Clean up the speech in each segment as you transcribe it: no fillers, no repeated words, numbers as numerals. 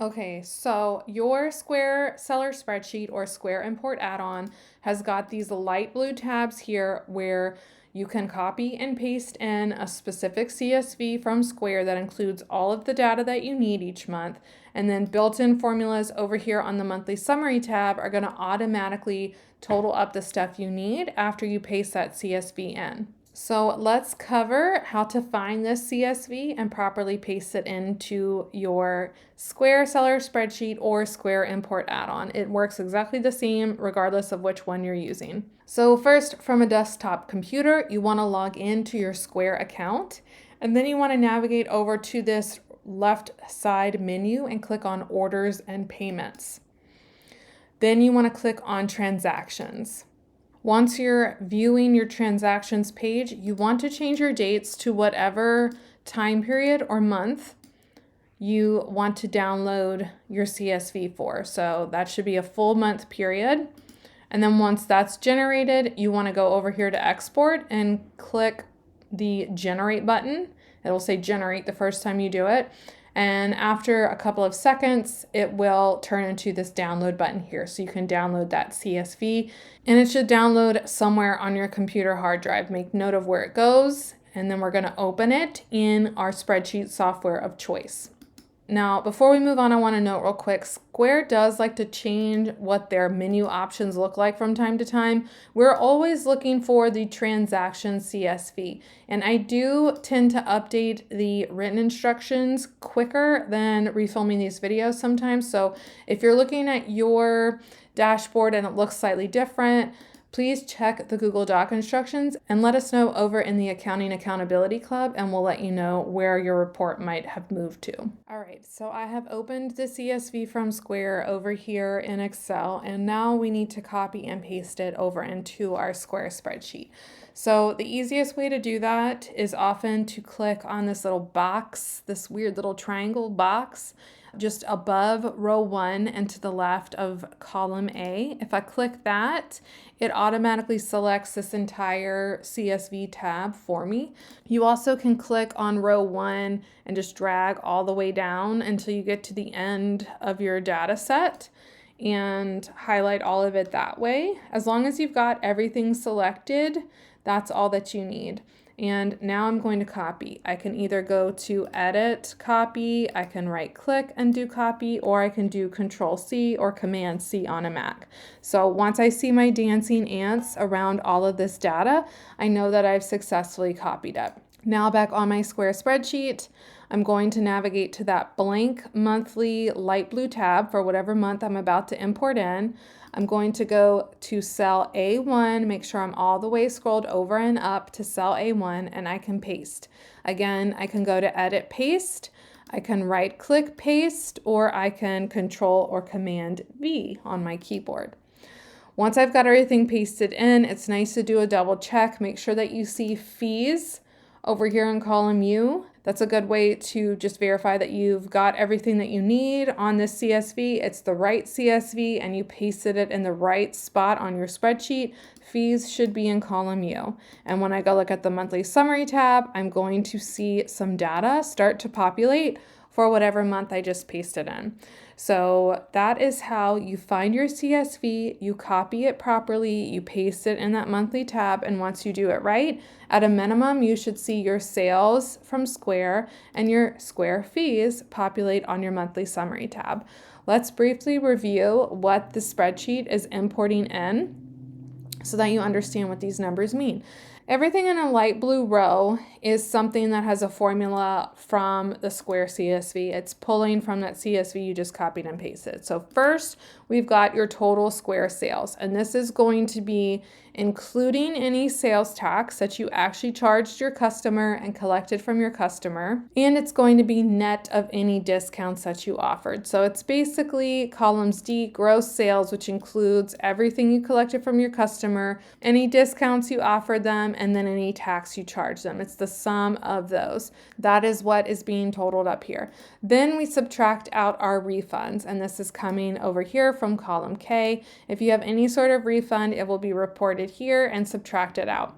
Okay, so your Square Seller Spreadsheet or Square Import add-on has got these light blue tabs here where you can copy and paste in a specific CSV from Square that includes all of the data that you need each month. And then built-in formulas over here on the monthly summary tab are going to automatically total up the stuff you need after you paste that CSV in. So let's cover how to find this CSV and properly paste it into your Square Seller Spreadsheet or Square Import add-on. It works exactly the same regardless of which one you're using. So first, from a desktop computer, you want to log into your Square account, and then you want to navigate over to this left side menu and click on Orders and Payments. Then you want to click on Transactions. Once you're viewing your transactions page, you want to change your dates to whatever time period or month you want to download your CSV for. So that should be a full month period. And then once that's generated, you want to go over here to export and click the generate button. It'll say generate the first time you do it. And after a couple of seconds, it will turn into this download button here. So you can download that CSV and it should download somewhere on your computer hard drive. Make note of where it goes. And then we're going to open it in our spreadsheet software of choice. Now, before we move on, I want to note real quick, Square does like to change what their menu options look like from time to time. We're always looking for the transaction CSV, and I do tend to update the written instructions quicker than refilming these videos sometimes. So if you're looking at your dashboard and it looks slightly different, please check the Google Doc instructions and let us know over in the Accounting Accountability Club, and we'll let you know where your report might have moved to. All right, so I have opened the CSV from Square over here in Excel, and now we need to copy and paste it over into our Square spreadsheet. So the easiest way to do that is often to click on this little box, this weird little triangle box, just above row 1 and to the left of column A. If I click that, it automatically selects this entire CSV tab for me. You also can click on row 1 and just drag all the way down until you get to the end of your data set and highlight all of it that way. As long as you've got everything selected, that's all that you need. And now I'm going to copy. I can either go to edit, copy, I can right click and do copy, or I can do Control C or Command C on a Mac. So once I see my dancing ants around all of this data, I know that I've successfully copied it. Now back on my Square spreadsheet, I'm going to navigate to that blank monthly light blue tab for whatever month I'm about to import in. I'm going to go to cell A1, make sure I'm all the way scrolled over and up to cell A1, and I can paste. Again, I can go to edit paste, I can right click paste, or I can Control or Command V on my keyboard. Once I've got everything pasted in, it's nice to do a double check, make sure that you see fees over here in column U. That's a good way to just verify that you've got everything that you need on this CSV. It's the right CSV and you pasted it in the right spot on your spreadsheet. Fees should be in column U. And when I go look at the monthly summary tab, I'm going to see some data start to populate for whatever month I just pasted in. So that is how you find your CSV, you copy it properly, you paste it in that monthly tab, and once you do it right, at a minimum, you should see your sales from Square and your Square fees populate on your monthly summary tab. Let's briefly review what the spreadsheet is importing in so that you understand what these numbers mean. Everything in a light blue row is something that has a formula from the Square CSV. It's pulling from that CSV you just copied and pasted. So first, we've got your total Square sales, and this is going to be including any sales tax that you actually charged your customer and collected from your customer, and it's going to be net of any discounts that you offered. So it's basically columns D, gross sales, which includes everything you collected from your customer, any discounts you offered them, and then any tax you charged them. It's the sum of those. That is what is being totaled up here. Then we subtract out our refunds, and this is coming over here from column K. If you have any sort of refund, it will be reported here and subtracted out.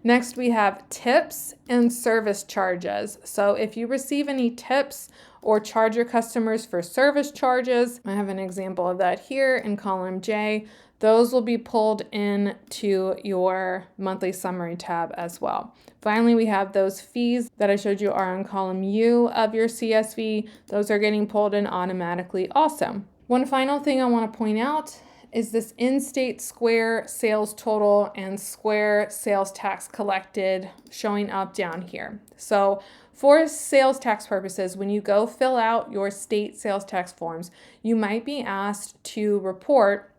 Next, we have tips and service charges. So if you receive any tips or charge your customers for service charges. I have an example of that here in column J. Those will be pulled into your monthly summary tab as well. Finally, we have those fees that I showed you are on column U of your CSV. Those are getting pulled in automatically also. One final thing I want to point out is this in-state square sales total and square sales tax collected showing up down here. So for sales tax purposes, when you go fill out your state sales tax forms, you might be asked to report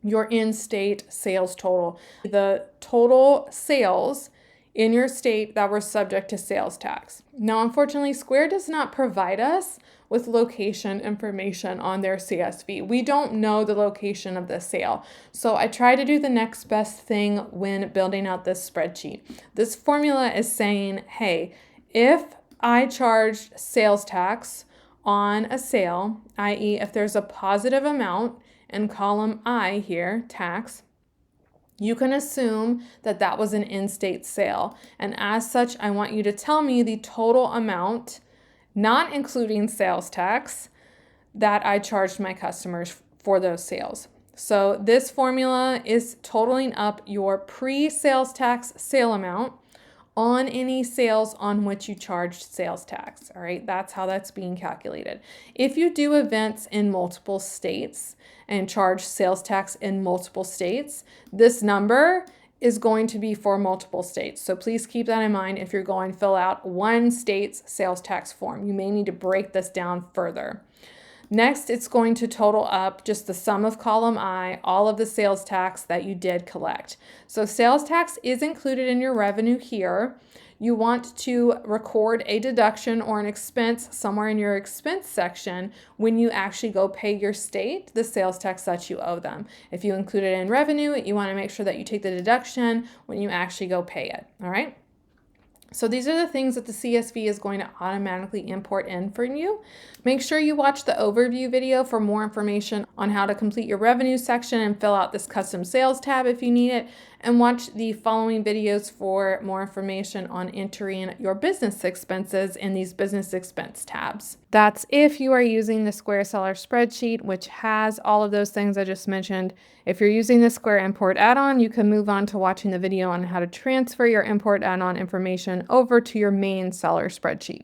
your in-state sales total, the total sales in your state that were subject to sales tax. Now, unfortunately, Square does not provide us with location information on their CSV. We don't know the location of the sale. So I try to do the next best thing when building out this spreadsheet. This formula is saying, hey, if I charged sales tax on a sale, i.e. if there's a positive amount in column I here, tax, you can assume that that was an in-state sale. And as such, I want you to tell me the total amount, not including sales tax, that I charged my customers for those sales. So this formula is totaling up your pre-sales tax sale amount on any sales on which you charged sales tax. All right, that's how that's being calculated. If you do events in multiple states and charge sales tax in multiple states, this number is going to be for multiple states. So please keep that in mind if you're going to fill out one state's sales tax form. You may need to break this down further. Next, it's going to total up just the sum of column I, all of the sales tax that you did collect. So sales tax is included in your revenue here. You want to record a deduction or an expense somewhere in your expense section when you actually go pay your state the sales tax that you owe them. If you include it in revenue, you want to make sure that you take the deduction when you actually go pay it. All right. So these are the things that the CSV is going to automatically import in for you. Make sure you watch the overview video for more information on how to complete your revenue section and fill out this custom sales tab if you need it. And watch the following videos for more information on entering your business expenses in these business expense tabs. That's if you are using the Square Seller spreadsheet, which has all of those things I just mentioned. If you're using the Square Import add-on, you can move on to watching the video on how to transfer your import add-on information over to your main seller spreadsheet.